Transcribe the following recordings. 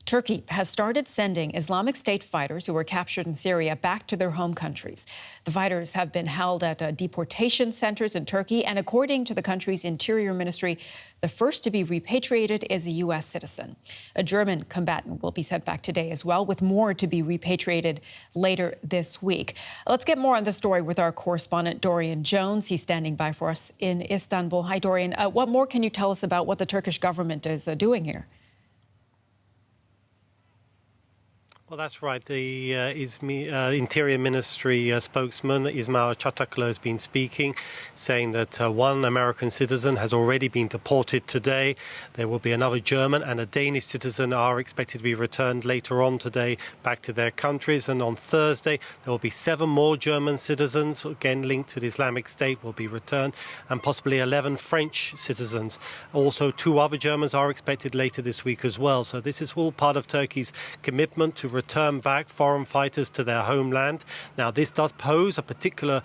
Turkey has started sending Islamic State fighters who were captured in Syria back to their home countries. The fighters have been held at deportation centers in Turkey, and according to the country's interior ministry, the first to be repatriated is a U.S. citizen. A German combatant will be sent back today as well, with more to be repatriated later this week. Let's get more on the story with our correspondent, Dorian Jones. He's standing by for us in Istanbul. Hi, Dorian. What more can you tell us about what the Turkish government is doing here? Well, that's right. The Interior Ministry spokesman, Ismail Çataklı, has been speaking, saying that one American citizen has already been deported today. There will be another German and a Danish citizen are expected to be returned later on today back to their countries. And on Thursday, there will be 7 more German citizens, again linked to the Islamic State, will be returned, and possibly 11 French citizens. Also, 2 other Germans are expected later this week as well. So this is all part of Turkey's commitment to return back foreign fighters to their homeland. Now, this does pose a particular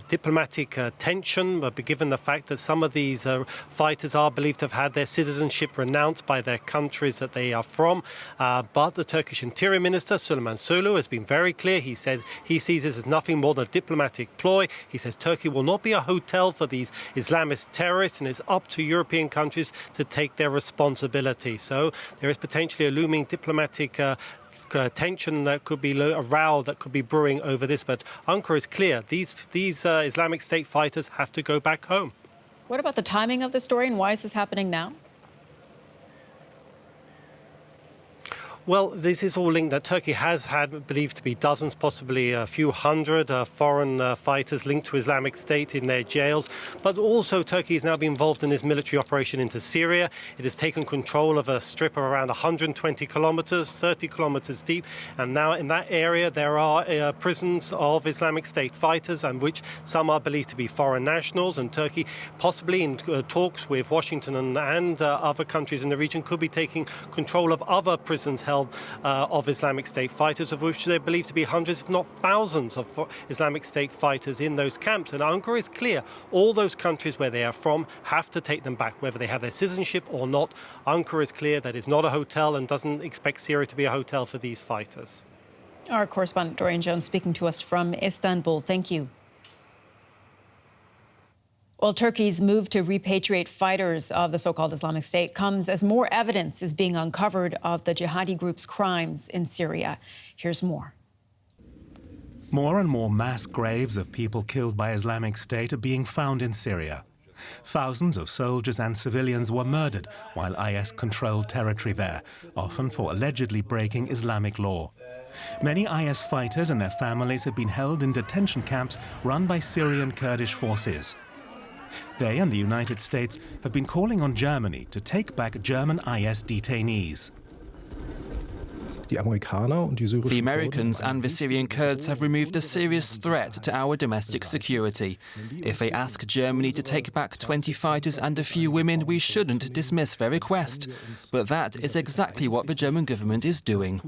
diplomatic tension, but given the fact that some of these fighters are believed to have had their citizenship renounced by their countries that they are from. But the Turkish Interior Minister, Süleyman Soylu, has been very clear. He said he sees this as nothing more than a diplomatic ploy. He says Turkey will not be a hotel for these Islamist terrorists, and it's up to European countries to take their responsibility. So there is potentially a looming diplomatic tension that could be a row that could be brewing over this, but Ankara is clear. These Islamic State fighters have to go back home. What about the timing of the story, and why is this happening now? Well, this is all linked that Turkey has had believed to be dozens, possibly a few hundred foreign fighters linked to Islamic State in their jails. But also Turkey has now been involved in this military operation into Syria. It has taken control of a strip of around 120 kilometers, 30 kilometers deep. And now in that area, there are prisons of Islamic State fighters, and which some are believed to be foreign nationals. And Turkey, possibly in talks with Washington and other countries in the region, could be taking control of other prisons held of Islamic State fighters, of which they believe to be hundreds, if not thousands, of Islamic State fighters in those camps. And Ankara is clear. All those countries where they are from have to take them back, whether they have their citizenship or not. Ankara is clear that it's not a hotel and doesn't expect Syria to be a hotel for these fighters. Our correspondent, Dorian Jones, speaking to us from Istanbul. Thank you. Well, Turkey's move to repatriate fighters of the so-called Islamic State comes as more evidence is being uncovered of the jihadi group's crimes in Syria. Here's more. More and more mass graves of people killed by Islamic State are being found in Syria. Thousands of soldiers and civilians were murdered while IS controlled territory there, often for allegedly breaking Islamic law. Many IS fighters and their families have been held in detention camps run by Syrian Kurdish forces. They and the United States have been calling on Germany to take back German IS detainees. The Americans and the Syrian Kurds have removed a serious threat to our domestic security. If they ask Germany to take back 20 fighters and a few women, we shouldn't dismiss their request. But that is exactly what the German government is doing.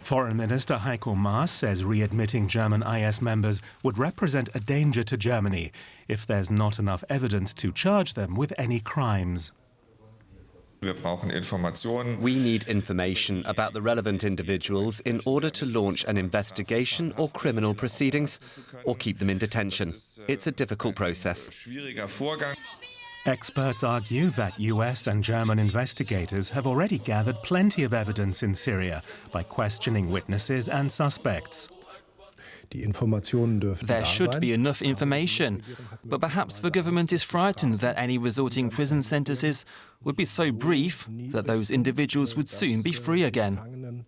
Foreign Minister Heiko Maas says readmitting German IS members would represent a danger to Germany if there's not enough evidence to charge them with any crimes. We need information about the relevant individuals in order to launch an investigation or criminal proceedings, or keep them in detention. It's a difficult process. Experts argue that US and German investigators have already gathered plenty of evidence in Syria by questioning witnesses and suspects. There should be enough information, but perhaps the government is frightened that any resulting prison sentences would be so brief that those individuals would soon be free again.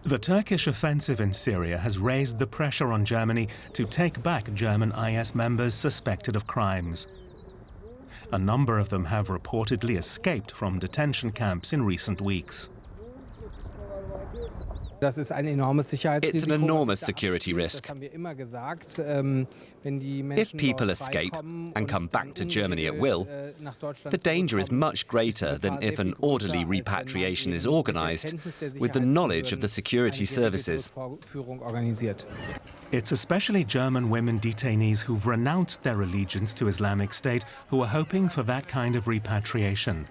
The Turkish offensive in Syria has raised the pressure on Germany to take back German IS members suspected of crimes. A number of them have reportedly escaped from detention camps in recent weeks. It's an enormous security risk. If people escape and come back to Germany at will, the danger is much greater than if an orderly repatriation is organized with the knowledge of the security services. It's especially German women detainees who've renounced their allegiance to Islamic State who are hoping for that kind of repatriation.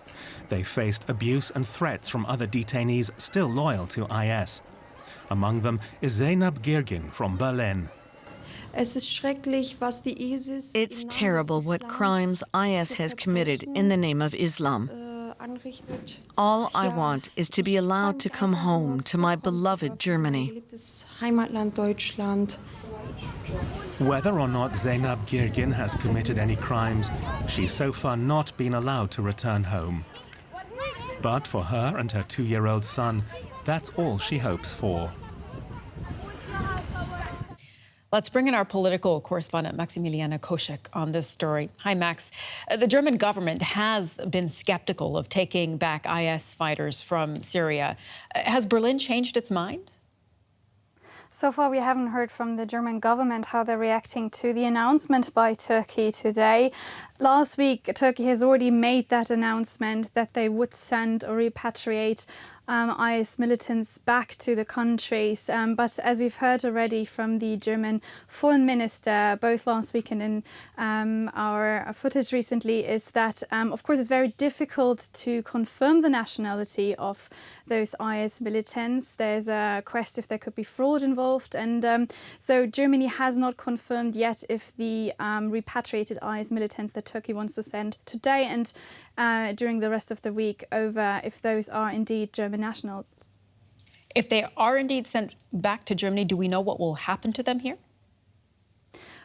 They faced abuse and threats from other detainees still loyal to IS. Among them is Zeinab Gyrgin from Berlin. It's terrible what crimes IS has committed in the name of Islam. All I want is to be allowed to come home to my beloved Germany. Whether or not Zeinab Gyrgin has committed any crimes, she's so far not been allowed to return home. But for her and her 2-year-old son, that's all she hopes for. Let's bring in our political correspondent, Maximiliana Koschek, on this story. Hi, Max. The German government has been skeptical of taking back IS fighters from Syria. Has Berlin changed its mind? So far, we haven't heard from the German government how they're reacting to the announcement by Turkey today. Last week, Turkey has already made that announcement that they would send or repatriate IS militants back to the countries. But as we've heard already from the German foreign minister, both last week and in our footage recently, is that, of course, it's very difficult to confirm the nationality of those IS militants. There's a quest if there could be fraud involved. And so Germany has not confirmed yet if the repatriated IS militants that Turkey wants to send today and during the rest of the week over if those are indeed German nationals. If they are indeed sent back to Germany, do we know what will happen to them here?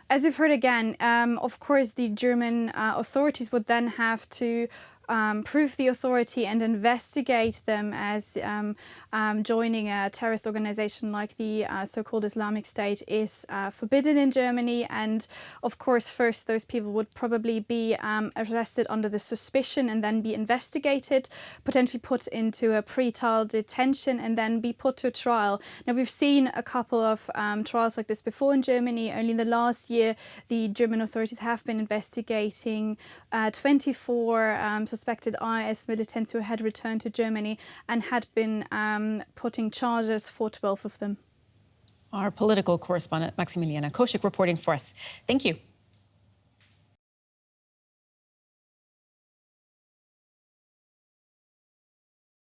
As we've heard again, of course, the German authorities would then have to prove the authority and investigate them as joining a terrorist organization like the so-called Islamic State is forbidden in Germany. And of course, first, those people would probably be arrested under the suspicion and then be investigated, potentially put into a pre-trial detention and then be put to trial. Now, we've seen a couple of trials like this before in Germany. Only in the last year, the German authorities have been investigating 24 suspected IS militants who had returned to Germany and had been putting charges for 12 of them. Our political correspondent, Maximiliana Koschek, reporting for us. Thank you.